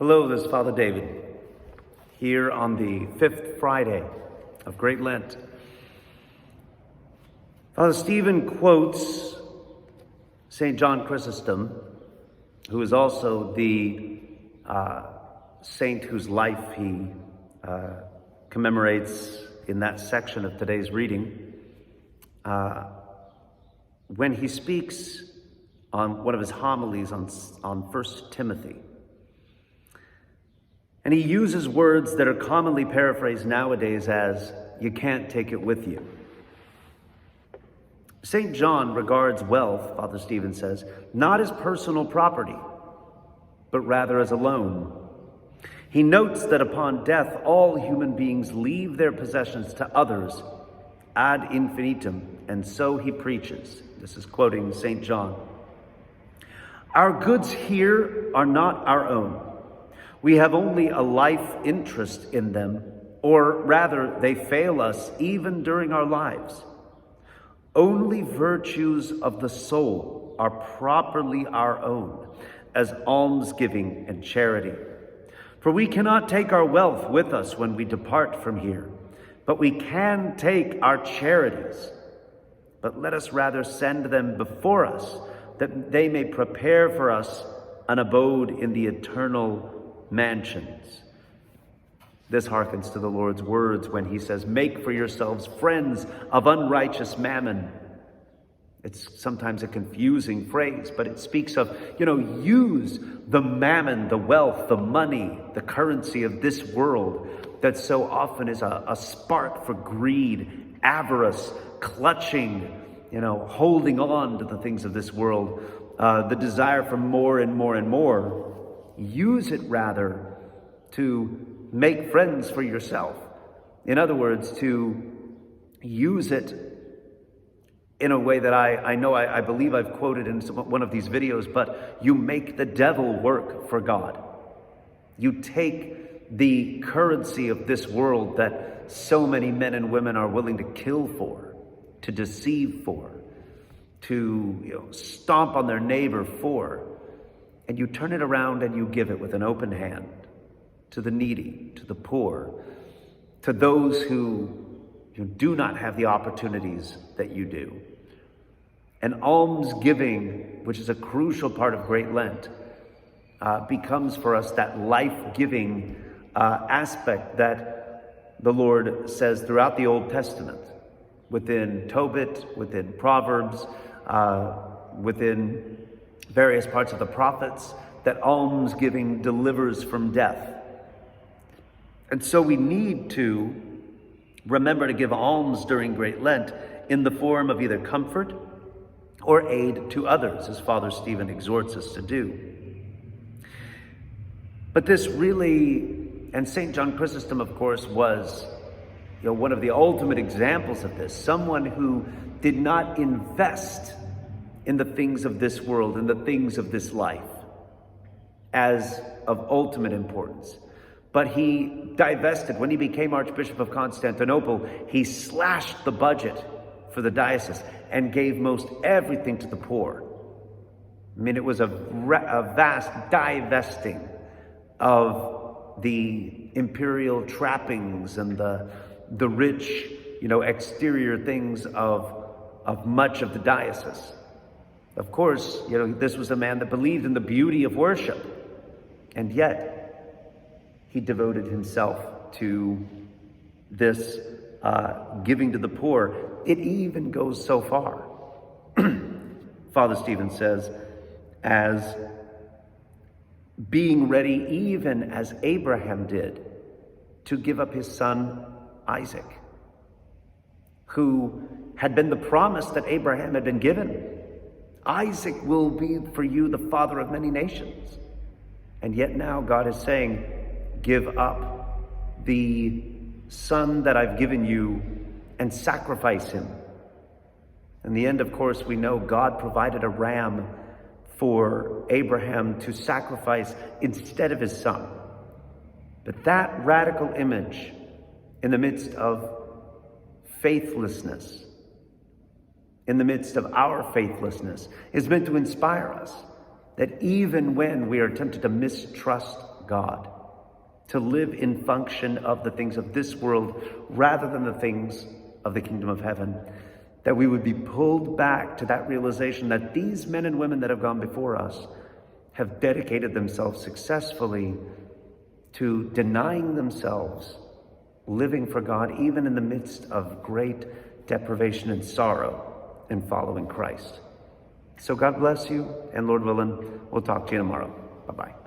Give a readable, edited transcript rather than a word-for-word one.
Hello, this is Father David, here on the fifth Friday of Great Lent. Father Stephen quotes St. John Chrysostom, who is also the saint whose life he commemorates in that section of today's reading, when he speaks on one of his homilies on 1 Timothy. And he uses words that are commonly paraphrased nowadays as, "You can't take it with you." St. John regards wealth, Father Stephen says, not as personal property, but rather as a loan. He notes that upon death, all human beings leave their possessions to others ad infinitum, and so he preaches. This is quoting St. John. Our goods here are not our own. We have only a life interest in them, or rather, they fail us even during our lives. Only virtues of the soul are properly our own, as almsgiving and charity. For we cannot take our wealth with us when we depart from here, but we can take our charities. But let us rather send them before us, that they may prepare for us an abode in the eternal mansions. This hearkens to the Lord's words when he says, "Make for yourselves friends of unrighteous mammon." It's sometimes a confusing phrase, but it speaks of, use the mammon, the wealth, the money, the currency of this world that so often is a spark for greed, avarice, clutching, holding on to the things of this world, the desire for more and more and more. Use it rather to make friends for yourself. In other words, to use it in a way that I believe I've quoted in one of these videos, but you make the devil work for God. You take the currency of this world that so many men and women are willing to kill for, to deceive for, to stomp on their neighbor for, and you turn it around and you give it with an open hand to the needy, to the poor, to those who do not have the opportunities that you do. And almsgiving, which is a crucial part of Great Lent, becomes for us that life-giving aspect that the Lord says throughout the Old Testament, within Tobit, within Proverbs, within various parts of the prophets, that almsgiving delivers from death. And so we need to remember to give alms during Great Lent in the form of either comfort or aid to others, as Father Stephen exhorts us to do. But this really, and St. John Chrysostom, of course, was one of the ultimate examples of this, someone who did not invest in the things of this world, in the things of this life, as of ultimate importance. But he divested. When he became Archbishop of Constantinople, he slashed the budget for the diocese and gave most everything to the poor. It was a vast divesting of the imperial trappings and the rich, exterior things of much of the diocese. Of course, this was a man that believed in the beauty of worship, and yet he devoted himself to this giving to the poor. It even goes so far, Father Stephen says, as being ready, even as Abraham did, to give up his son Isaac, who had been the promise that Abraham had been given. Isaac will be for you the father of many nations. And yet now God is saying, give up the son that I've given you and sacrifice him. In the end, of course, we know God provided a ram for Abraham to sacrifice instead of his son. But that radical image in the midst of faithlessness, in the midst of our faithlessness, is meant to inspire us that even when we are tempted to mistrust God, to live in function of the things of this world rather than the things of the kingdom of heaven, that we would be pulled back to that realization that these men and women that have gone before us have dedicated themselves successfully to denying themselves, living for God, even in the midst of great deprivation and sorrow in following Christ. So God bless you, and Lord willing, we'll talk to you tomorrow. Bye-bye.